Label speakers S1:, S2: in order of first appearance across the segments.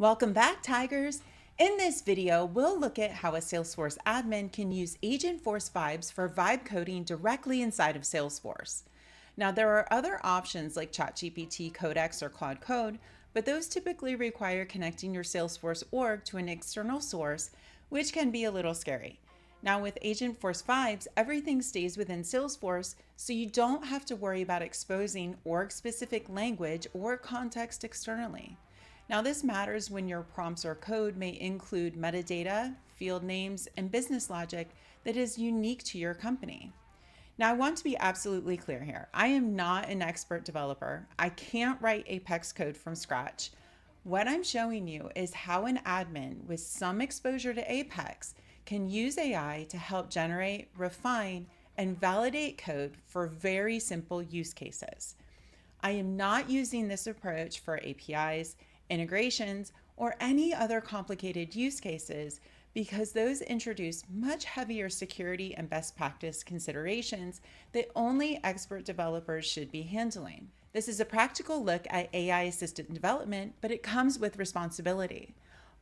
S1: Welcome back, Tigers. In this video, we'll look at how a Salesforce admin can use Agentforce vibes for vibe coding directly inside of Salesforce. Now, there are other options like ChatGPT, Codex, or Claude Code, but those typically require connecting your Salesforce org to an external source, which can be a little scary. Now, with Agentforce vibes, everything stays within Salesforce, so you don't have to worry about exposing org-specific language or context externally. Now, this matters when your prompts or code may include metadata, field names, and business logic that is unique to your company. Now, I want to be absolutely clear here. I am not an expert developer. I can't write Apex code from scratch. What I'm showing you is how an admin with some exposure to Apex can use AI to help generate, refine, and validate code for very simple use cases. I am not using this approach for APIs, integrations, or any other complicated use cases because those introduce much heavier security and best practice considerations that only expert developers should be handling. This is a practical look at AI-assisted development, but it comes with responsibility.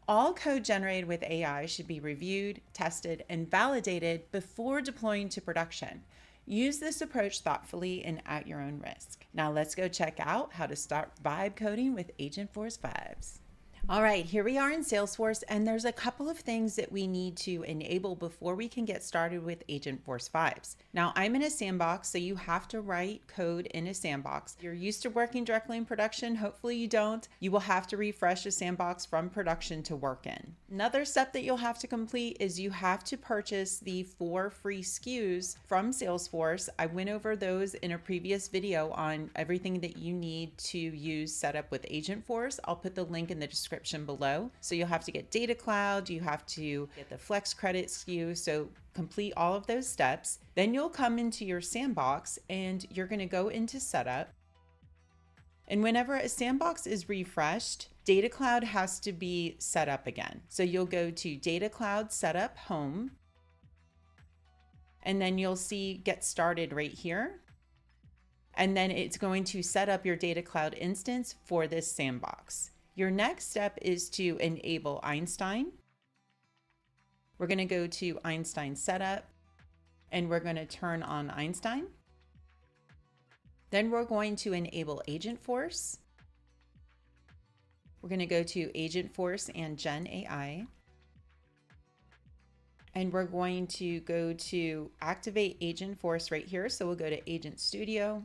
S1: All code generated with AI should be reviewed, tested, and validated before deploying to production. Use this approach thoughtfully and at your own risk. Now let's go check out how to start vibe coding with Agentforce vibes. All right, here we are in Salesforce, and there's a couple of things that we need to enable before we can get started with Agentforce vibes. Now, I'm in a sandbox, so you have to write code in a sandbox. You're used to working directly in production. Hopefully you don't. You will have to refresh a sandbox from production to work in. Another step that you'll have to complete is you have to purchase the 4 free SKUs from Salesforce. I went over those in a previous video on everything that you need to use set up with Agentforce. I'll put the link in the description below. So you'll have to get Data Cloud, you have to get the Flex Credit SKU, so complete all of those steps. Then you'll come into your sandbox and you're going to go into setup. And whenever a sandbox is refreshed, Data Cloud has to be set up again. So you'll go to Data Cloud Setup Home, and then you'll see Get Started right here. And then it's going to set up your Data Cloud instance for this sandbox. Your next step is to enable Einstein. We're going to go to Einstein Setup, and we're going to turn on Einstein. Then we're going to enable Agentforce. We're going to go to Agentforce and Gen AI. And we're going to go to activate Agentforce right here. So we'll go to Agent Studio,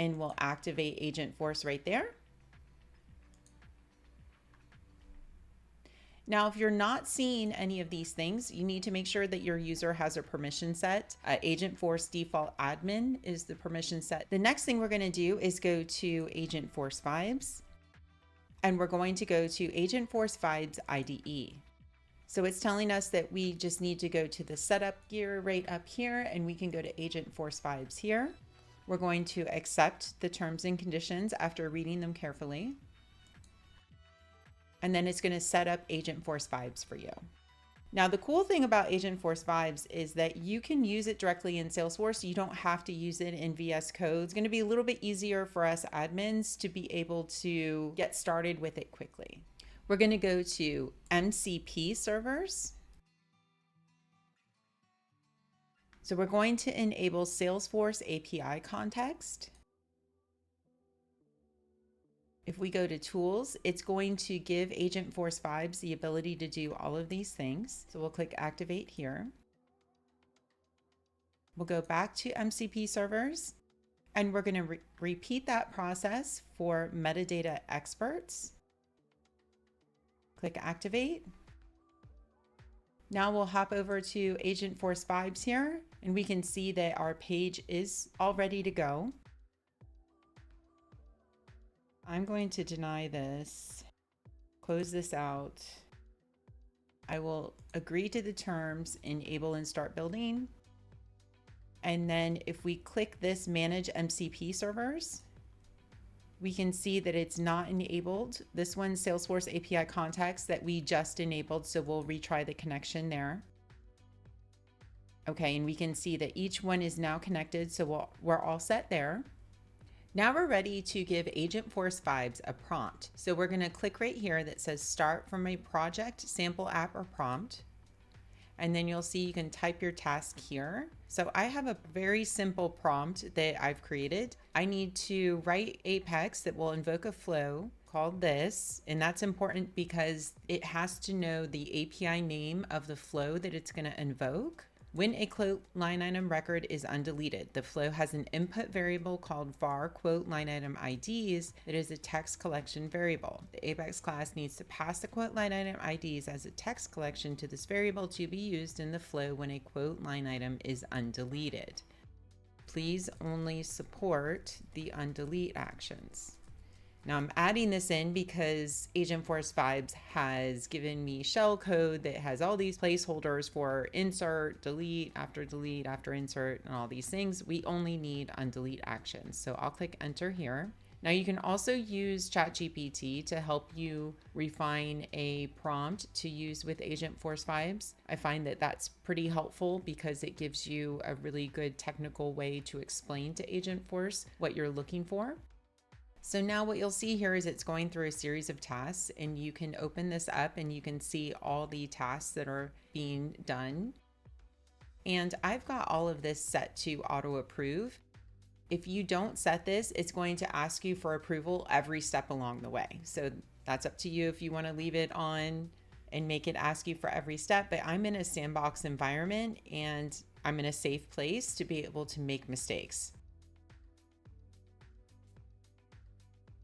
S1: and we'll activate Agentforce right there. Now, if you're not seeing any of these things, you need to make sure that your user has a permission set. Agentforce default admin is the permission set. The next thing we're going to do is go to Agentforce vibes, and we're going to go to Agentforce vibes IDE. So it's telling us that we just need to go to the setup gear right up here, and we can go to Agentforce vibes here. We're going to accept the terms and conditions after reading them carefully. And then it's going to set up Agentforce vibes for you. Now, the cool thing about Agentforce vibes is that you can use it directly in Salesforce. You don't have to use it in VS Code. It's going to be a little bit easier for us admins to be able to get started with it quickly. We're going to go to MCP Servers. So we're going to enable Salesforce API context. If we go to tools, it's going to give Agentforce vibes the ability to do all of these things. So we'll click activate here. We'll go back to MCP servers, and we're going to repeat that process for metadata experts. Click activate. Now we'll hop over to Agentforce vibes here, and we can see that our page is all ready to go. I'm going to deny this, close this out. I will agree to the terms, enable and start building. And then if we click this manage MCP servers, we can see that it's not enabled. This one's Salesforce API context that we just enabled. So we'll retry the connection there. Okay, and we can see that each one is now connected. So we're all set there. Now we're ready to give Agentforce Vibes a prompt. So we're going to click right here that says start from a project, sample app, or prompt. And then you'll see you can type your task here. So I have a very simple prompt that I've created. I need to write Apex that will invoke a flow called this. And that's important because it has to know the API name of the flow that it's going to invoke. When a quote line item record is undeleted, the flow has an input variable called var quote line item IDs that is a text collection variable. The Apex class needs to pass the quote line item IDs as a text collection to this variable to be used in the flow when a quote line item is undeleted. Please only support the undelete actions. Now I'm adding this in because Agentforce Vibes has given me shell code that has all these placeholders for insert, delete, after insert, and all these things. We only need undelete actions. So I'll click enter here. Now you can also use ChatGPT to help you refine a prompt to use with Agentforce Vibes. I find that that's pretty helpful because it gives you a really good technical way to explain to Agentforce what you're looking for. So now what you'll see here is it's going through a series of tasks, and you can open this up and you can see all the tasks that are being done. And I've got all of this set to auto approve. If you don't set this, it's going to ask you for approval every step along the way. So that's up to you if you want to leave it on and make it ask you for every step. But I'm in a sandbox environment and I'm in a safe place to be able to make mistakes.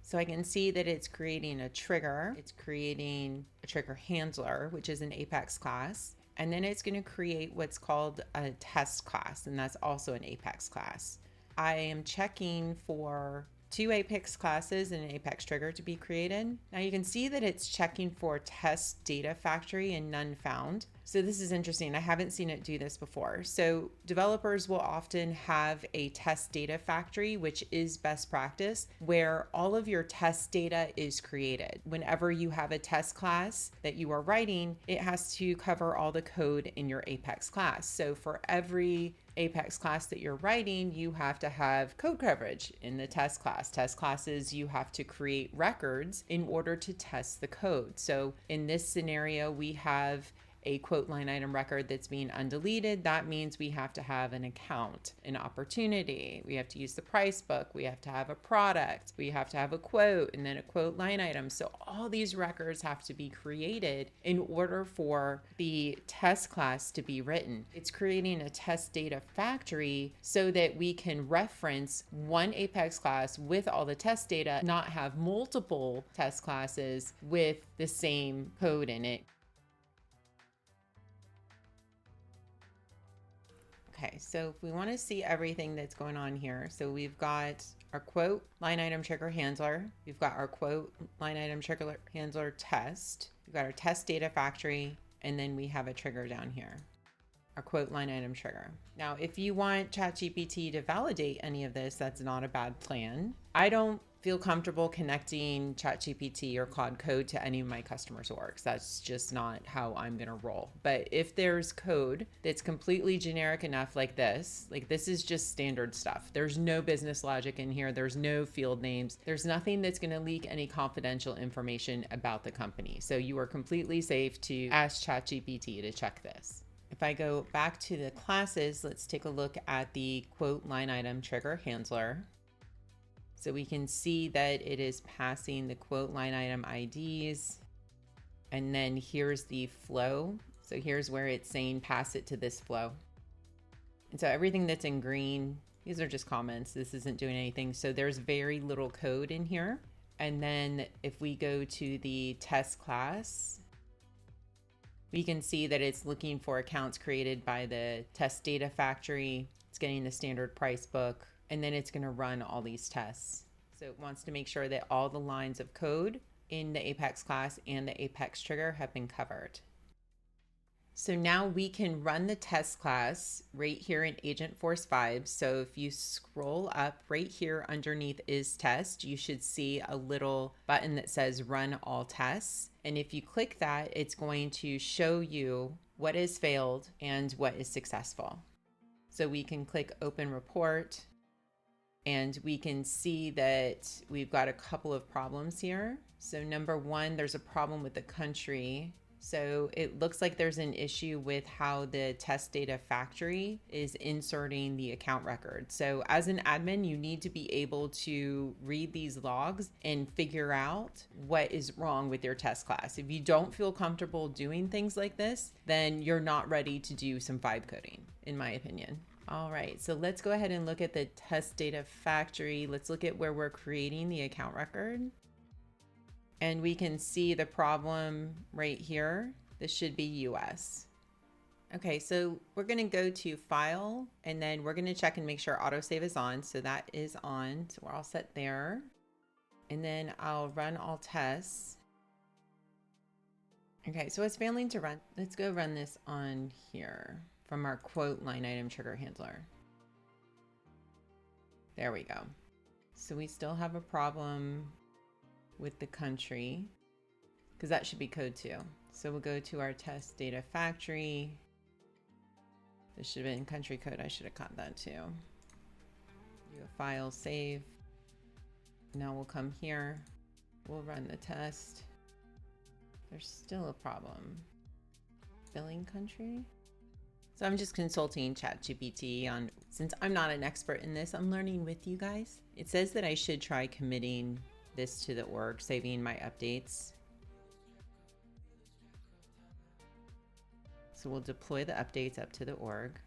S1: So I can see that it's creating a trigger. It's creating a trigger handler, which is an Apex class. And then it's going to create what's called a test class, and that's also an Apex class. I am checking for 2 Apex classes and an Apex trigger to be created. Now you can see that it's checking for TestDataFactory and none found. So this is interesting. I haven't seen it do this before. So developers will often have a TestDataFactory, which is best practice, where all of your test data is created. Whenever you have a test class that you are writing, it has to cover all the code in your Apex class. So for every Apex class that you're writing, you have to have code coverage in the test class. Test classes, you have to create records in order to test the code. So in this scenario, we have a quote line item record that's being undeleted. That means we have to have an account, an opportunity. We have to use the Pricebook. We have to have a product. We have to have a quote and then a quote line item. So all these records have to be created in order for the test class to be written. It's creating a test data factory so that we can reference one Apex class with all the test data, not have multiple test classes with the same code in it. Okay, so if we want to see everything that's going on here, so we've got our quote line item trigger handler, we've got our quote line item trigger handler test, we've got our test data factory, and then we have a trigger down here, our quote line item trigger. Now, if you want ChatGPT to validate any of this, that's not a bad plan. I don't feel comfortable connecting ChatGPT or Claude Code to any of my customers' orgs. That's just not how I'm gonna roll. But if there's code that's completely generic enough like this is just standard stuff. There's no business logic in here. There's no field names. There's nothing that's gonna leak any confidential information about the company. So you are completely safe to ask ChatGPT to check this. If I go back to the classes, let's take a look at the quote line item trigger handler. So we can see that it is passing the quote line item IDs. And then here's the flow. So here's where it's saying pass it to this flow. And so everything that's in green, these are just comments. This isn't doing anything. So there's very little code in here. And then if we go to the test class, we can see that it's looking for accounts created by the test data factory. It's getting the standard price book. And then it's going to run all these tests. So it wants to make sure that all the lines of code in the Apex class and the Apex trigger have been covered. So now we can run the test class right here in Agentforce Vibes. So if you scroll up right here underneath is test, you should see a little button that says run all tests. And if you click that, it's going to show you what has failed and what is successful. So we can click open report. And we can see that we've got a couple of problems here. So number one, there's a problem with the country. So it looks like there's an issue with how the TestDataFactory is inserting the account record. So as an admin, you need to be able to read these logs and figure out what is wrong with your test class. If you don't feel comfortable doing things like this, then you're not ready to do some vibe coding, in my opinion. All right, so let's go ahead and look at the TestDataFactory. Let's look at where we're creating the account record. And we can see the problem right here. This should be US. Okay, so we're gonna go to File, and then we're gonna check and make sure autosave is on. So that is on, so we're all set there. And then I'll run all tests. Okay, so it's failing to run. Let's go run this on here from our quote line item trigger handler. There we go. So we still have a problem with the country, because that should be code 2. So we'll go to our TestDataFactory. This should have been country code. I should have caught that too. Do a file save. Now we'll come here. We'll run the test. There's still a problem. Billing country. So I'm just consulting ChatGPT on, since I'm not an expert in this, I'm learning with you guys. It says that I should try committing this to the org, saving my updates. So we'll deploy the updates up to the org.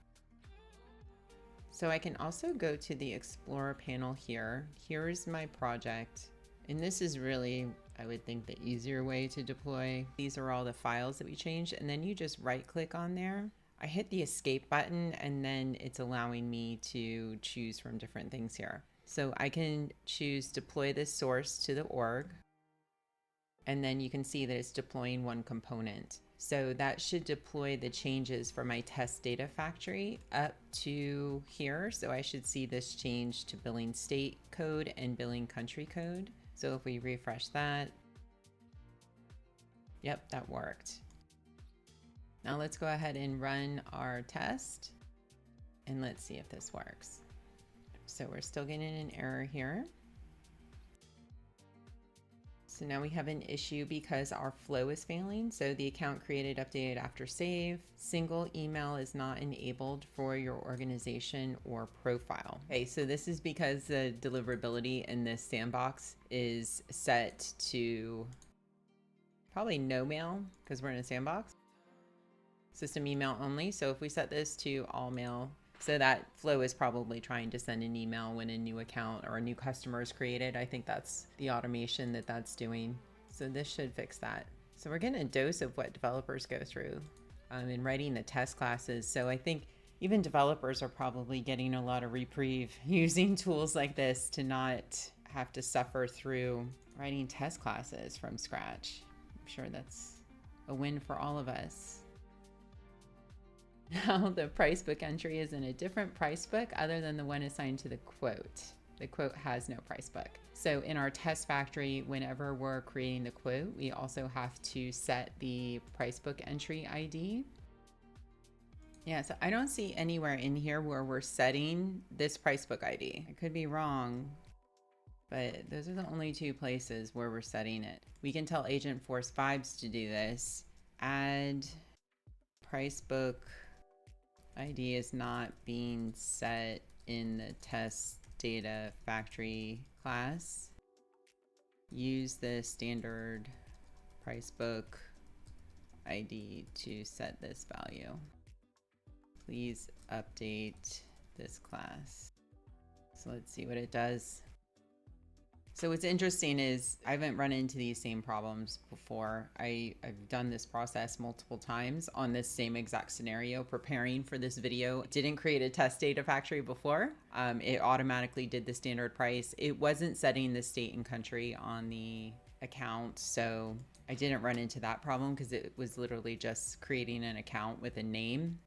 S1: So I can also go to the Explorer panel here. Here's my project. And this is really, I would think, the easier way to deploy. These are all the files that we changed. And then you just right click on there. I hit the escape button, and then it's allowing me to choose from different things here. So I can choose deploy this source to the org, and then you can see that it's deploying one component. So that should deploy the changes for my TestDataFactory up to here. So I should see this change to billing state code and billing country code. So if we refresh that, yep, that worked. Now let's go ahead and run our test, and let's see if this works. So we're still getting an error here. So now we have an issue because our flow is failing. So the account created updated after save. Single email is not enabled for your organization or profile. Okay, so this is because the deliverability in this sandbox is set to probably no mail, because we're in a sandbox. System email only. So if we set this to all mail, so that flow is probably trying to send an email when a new account or a new customer is created. I think that's the automation that that's doing. So this should fix that. So we're getting a dose of what developers go through in writing the test classes. So I think even developers are probably getting a lot of reprieve using tools like this to not have to suffer through writing test classes from scratch. I'm sure that's a win for all of us. Now the Pricebook entry is in a different Pricebook other than the one assigned to the quote. The quote has no Pricebook. So in our test factory, whenever we're creating the quote, we also have to set the Pricebook entry ID. Yeah, so I don't see anywhere in here where we're setting this Pricebook ID. I could be wrong, but those are the only two places where we're setting it. We can tell Agentforce Vibes to do this. Add Pricebook ID is not being set in the TestDataFactory class. Use the standard Pricebook ID to set this value. Please update this class. So let's see what it does. So what's interesting is I haven't run into these same problems before. I've done this process multiple times on this same exact scenario, preparing for this video. It didn't create a TestDataFactory before. It automatically did the standard price. It wasn't setting the state and country on the account, so I didn't run into that problem because it was literally just creating an account with a name.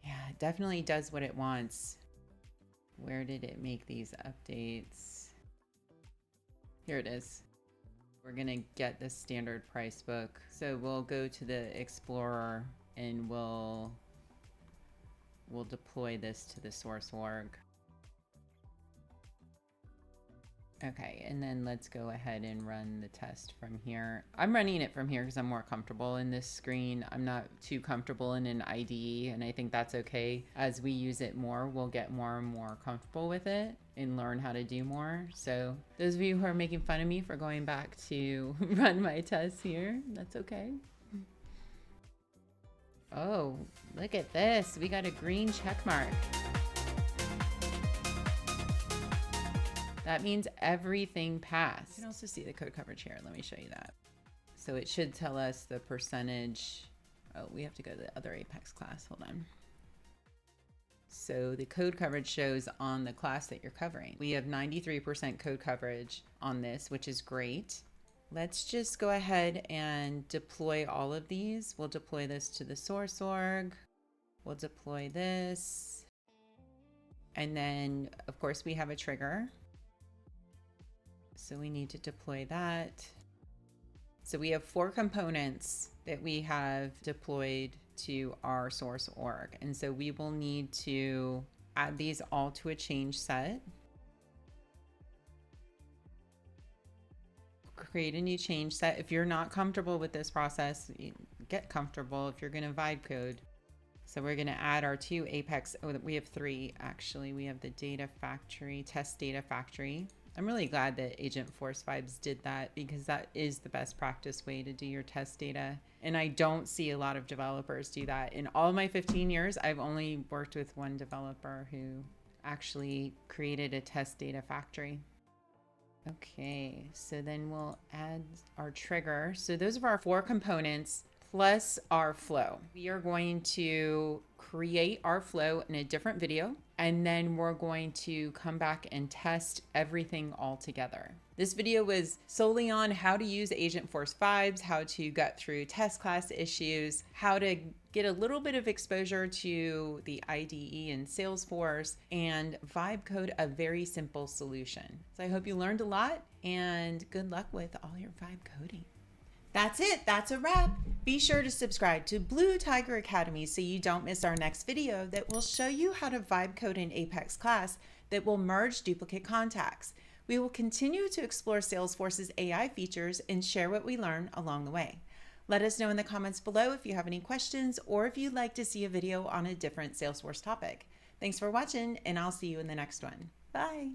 S1: Yeah, it definitely does what it wants. Where did it make these updates? Here it is. We're gonna get the standard price book. So we'll go to the Explorer and we'll deploy this to the source org. Okay, and then let's go ahead and run the test from here. I'm running it from here because I'm more comfortable in this screen. I'm not too comfortable in an IDE, and I think that's okay. As we use it more, we'll get more and more comfortable with it and learn how to do more. So those of you who are making fun of me for going back to run my tests here, that's okay. Oh, look at this. We got a green check mark. That means everything passed. You can also see the code coverage here. Let me show you that. So it should tell us the percentage. Oh, we have to go to the other Apex class. Hold on. So the code coverage shows on the class that you're covering. We have 93% code coverage on this, which is great. Let's just go ahead and deploy all of these. We'll deploy this to the source org. We'll deploy this. And then, of course, we have a trigger. So we need to deploy that. So we have 4 components that we have deployed to our source org. And so we will need to add these all to a change set. Create a new change set. If you're not comfortable with this process, get comfortable if you're going to vibe code. So we're going to add our 2 Apex. Oh, we have 3 actually. We have the TestDataFactory. I'm really glad that Agentforce Vibes did that because that is the best practice way to do your test data. And I don't see a lot of developers do that. In all my 15 years, I've only worked with one developer who actually created a TestDataFactory. Okay, so then we'll add our trigger. So those are our 4 components plus our flow. We are going to create our flow in a different video, and then we're going to come back and test everything all together. This video was solely on how to use Agentforce Vibes, how to get through test class issues, how to get a little bit of exposure to the IDE in Salesforce, and vibe code a very simple solution. So I hope you learned a lot, and good luck with all your vibe coding. That's it. That's a wrap. Be sure to subscribe to Blue Tiger Academy so you don't miss our next video that will show you how to vibe code an Apex class that will merge duplicate contacts. We will continue to explore Salesforce's AI features and share what we learn along the way. Let us know in the comments below if you have any questions or if you'd like to see a video on a different Salesforce topic. Thanks for watching, and I'll see you in the next one. Bye.